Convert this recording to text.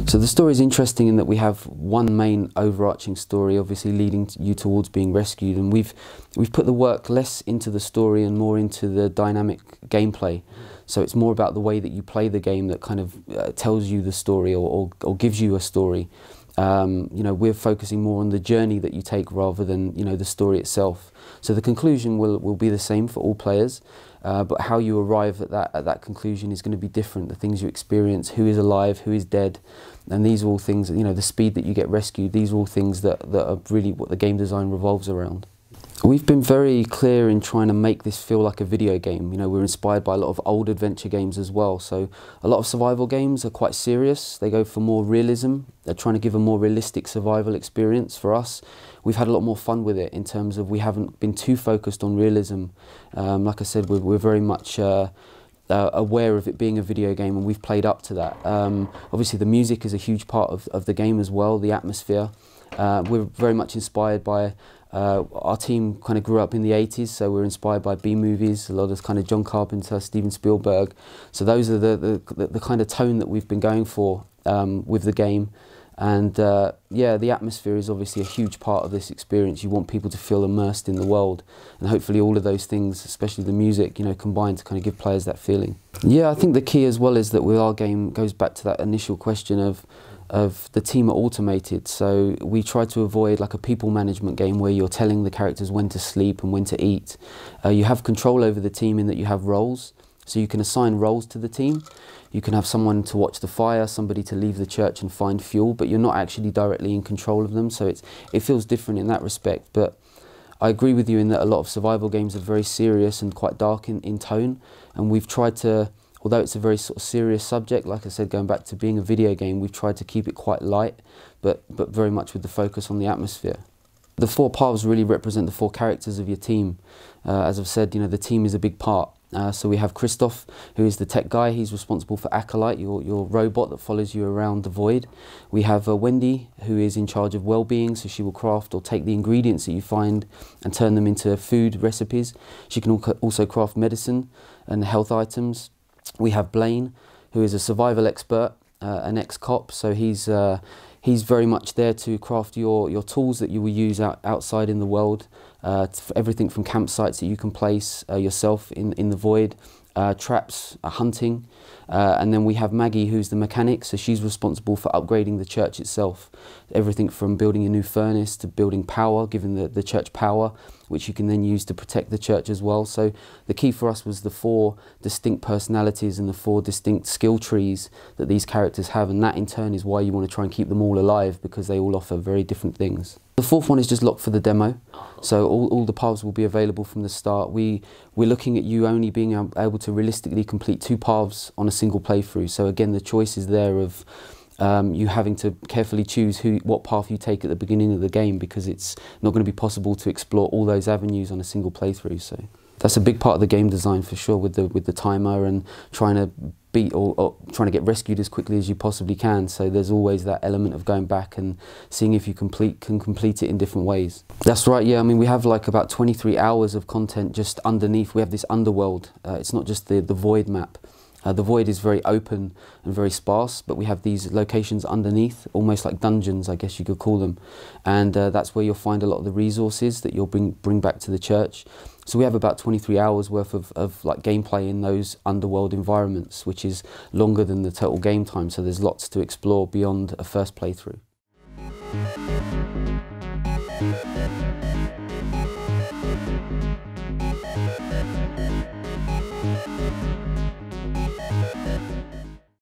So the story is interesting in that we have one main overarching story, obviously leading you towards being rescued, and we've put the work less into the story and more into the dynamic gameplay. So it's more about the way that you play the game that kind of tells you the story or gives you a story. You know, we're focusing more on the journey that you take rather than, you know, the story itself. So the conclusion will be the same for all players, but how you arrive at that conclusion is going to be different. The things you experience, who is alive, who is dead, and these are all things, you know, the speed that you get rescued, these are all things that are really what the game design revolves around. We've been very clear in trying to make this feel like a video game. You know, we're inspired by a lot of old adventure games as well. So a lot of survival games are quite serious. They go for more realism. They're trying to give a more realistic survival experience. For us, we've had a lot more fun with it in terms of we haven't been too focused on realism. Like I said, we're very much aware of it being a video game, and we've played up to that. Obviously the music is a huge part of the game as well, the atmosphere. We're very much inspired by our team kind of grew up in the 80s, so we're inspired by B-movies, a lot of kind of John Carpenter, Steven Spielberg. So those are the kind of tone that we've been going for with the game. And yeah, the atmosphere is obviously a huge part of this experience. You want people to feel immersed in the world, and hopefully all of those things, especially the music, you know, combine to kind of give players that feeling. Yeah, I think the key as well is that with our game goes back to that initial question of the team are automated, so we try to avoid like a people management game where you're telling the characters when to sleep and when to eat. You have control over the team in that you have roles, so you can assign roles to the team. You can have someone to watch the fire, somebody to leave the church and find fuel, but you're not actually directly in control of them, so it feels different in that respect. But I agree with you in that a lot of survival games are very serious and quite dark in tone, and we've tried to, although it's a very sort of serious subject, like I said, going back to being a video game, we've tried to keep it quite light, but very much with the focus on the atmosphere. The 4 paths really represent the 4 characters of your team. As I've said, you know, the team is a big part. So we have Christoph, who is the tech guy. He's responsible for Acolyte, your robot that follows you around the void. We have Wendy, who is in charge of well-being, so she will craft or take the ingredients that you find and turn them into food recipes. She can also craft medicine and health items. We have Blaine, who is a survival expert, an ex-cop, so he's very much there to craft your tools that you will use outside in the world, everything from campsites that you can place yourself in the void, traps, hunting, and then we have Maggie, who's the mechanic, so she's responsible for upgrading the church itself. Everything from building a new furnace to building power, giving the church power, which you can then use to protect the church as well. So the key for us was the 4 distinct personalities and the 4 distinct skill trees that these characters have, and that in turn is why you want to try and keep them all alive, because they all offer very different things. The 4th one is just locked for the demo, so all the paths will be available from the start. We're looking at you only being able to realistically complete 2 paths on a single playthrough, so again the choice is there of you having to carefully choose what path you take at the beginning of the game, because it's not going to be possible to explore all those avenues on a single playthrough. So that's a big part of the game design for sure, with the timer and trying to beat or trying to get rescued as quickly as you possibly can. So there's always that element of going back and seeing if you can complete it in different ways. That's right, yeah. I mean, we have like about 23 hours of content just underneath. We have this underworld. It's not just the void map. The void is very open and very sparse, but we have these locations underneath, almost like dungeons, I guess you could call them. And that's where you'll find a lot of the resources that you'll bring back to the church. So we have about 23 hours worth of like gameplay in those underworld environments, which is longer than the total game time. So there's lots to explore beyond a first playthrough.